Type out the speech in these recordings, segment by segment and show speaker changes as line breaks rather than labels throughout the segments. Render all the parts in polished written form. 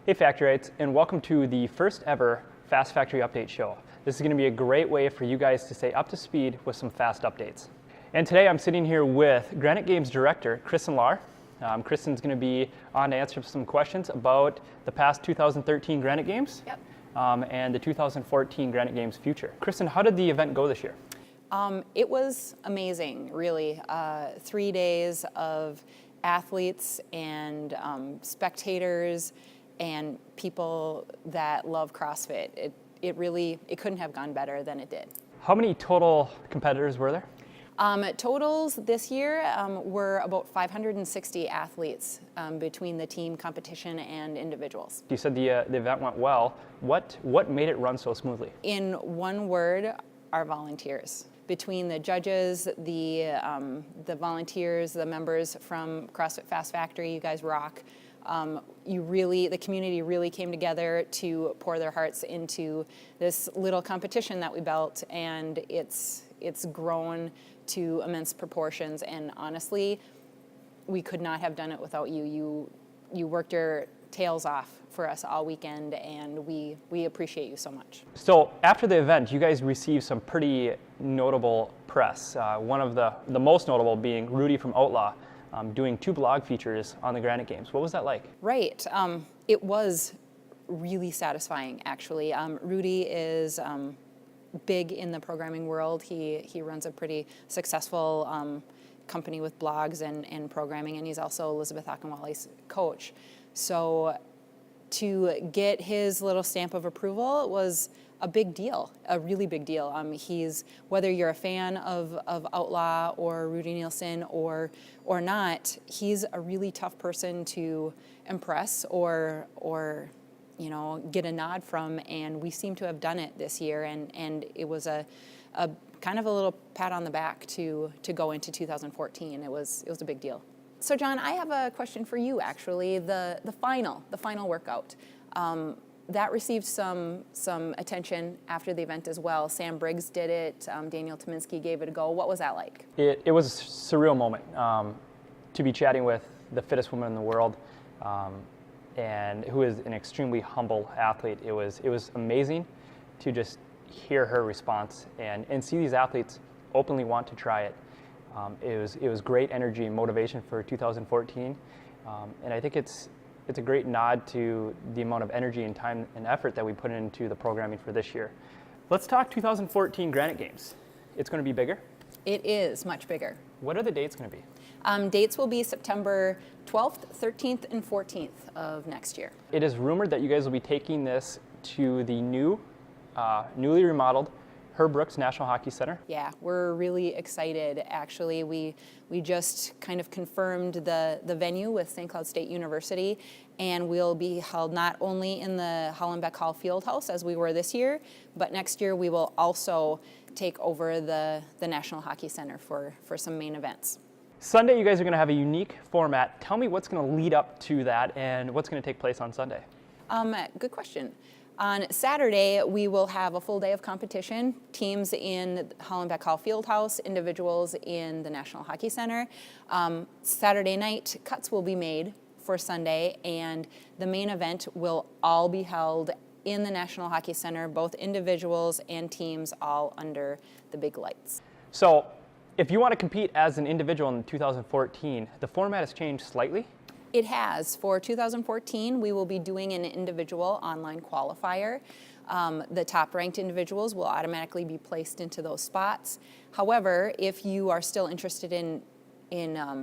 Hey Factoryites, and welcome to the first ever Fast Factory Update show. This is going to be a great way for you guys to stay up to speed with some fast updates. And today I'm sitting here with Granite Games Director, Kristen Lahr. Kristen's going to be on to answer some questions about the past 2013 Granite Games and the 2014 Granite Games future. Kristen, how did the event go this year?
It was amazing, really. 3 days of athletes and spectators and people that love CrossFit. It couldn't have gone better than it did.
How many total competitors were there?
Totals this year were about 560 athletes between the team competition and individuals.
You said the event went well. What made it run so smoothly?
In one word, our volunteers. Between the judges, the volunteers, the members from CrossFit Fast Factory, you guys rock. The community really came together to pour their hearts into this little competition that we built, and it's grown to immense proportions. And honestly, we could not have done it without you. You worked your tails off for us all weekend, and we appreciate you so much.
So after the event, you guys received some pretty notable press. One of the most notable being Rudy from Outlaw, doing 2 blog features on the Granite Games. What was that like?
Right. It was really satisfying, actually. Rudy is big in the programming world. He runs a pretty successful company with blogs and programming, and he's also Elizabeth Akinwale's coach. So to get his little stamp of approval was a big deal, a really big deal. Whether you're a fan of Outlaw or Rudy Nielsen or not, he's a really tough person to impress or get a nod from, and we seem to have done it this year, and it was a kind of a little pat on the back to go into 2014. It was a big deal. So John, I have a question for you, actually. The final workout. That received some attention after the event as well. Sam Briggs did it. Daniel Tominski gave it a go. What was that like?
It was a surreal moment to be chatting with the fittest woman in the world, and who is an extremely humble athlete. It was amazing to just hear her response and see these athletes openly want to try it. It was great energy and motivation for 2014, and I think it's a great nod to the amount of energy and time and effort that we put into the programming for this year. Let's talk 2014 Granite Games. It's going to be bigger?
It is much bigger.
What are the dates going to be?
Dates will be September 12th, 13th, and 14th of next year.
It is rumored that you guys will be taking this to the newly remodeled Herb Brooks National Hockey Center.
Yeah, we're really excited, actually. We just kind of confirmed the venue with St. Cloud State University, and we'll be held not only in the Hollenbeck Hall Fieldhouse as we were this year, but next year we will also take over the National Hockey Center for some main events.
Sunday, you guys are going to have a unique format. Tell me what's going to lead up to that and what's going to take place on Sunday.
Good question. On Saturday, we will have a full day of competition, teams in Hollenbeck Hall Fieldhouse, individuals in the National Hockey Center. Saturday night, cuts will be made for Sunday, and the main event will all be held in the National Hockey Center, both individuals and teams, all under the big lights.
So, if you want to compete as an individual in 2014, the format has changed slightly.
It has. For 2014, we will be doing an individual online qualifier. The top-ranked individuals will automatically be placed into those spots. However, if you are still interested in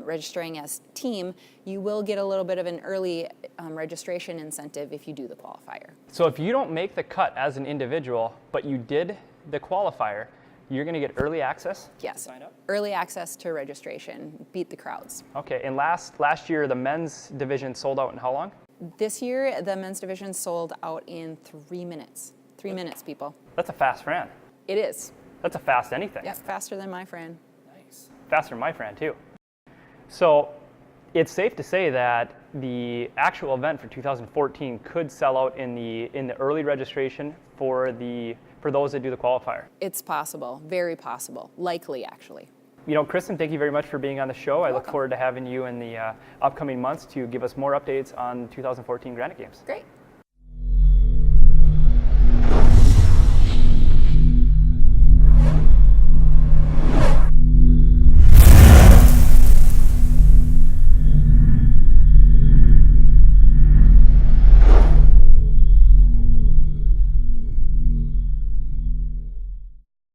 registering as team, you will get a little bit of an early registration incentive if you do the qualifier.
So if you don't make the cut as an individual, but you did the qualifier, you're going to get early access?
Yes.
Sign up?
Early access to registration. Beat the crowds.
Okay, and last year the men's division sold out in how long?
This year, the men's division sold out in 3 minutes. 3 minutes, people.
That's a fast Fran.
It is.
That's a fast anything.
Yep, faster than my Fran.
Nice. Faster than my Fran, too. So it's safe to say that the actual event for 2014 could sell out in the early registration for those that do the qualifier.
It's possible, very possible, likely actually.
You know, Kristen, thank you very much for being on the show. I look forward to having you in the upcoming months to give us more updates on 2014 Granite Games.
Great.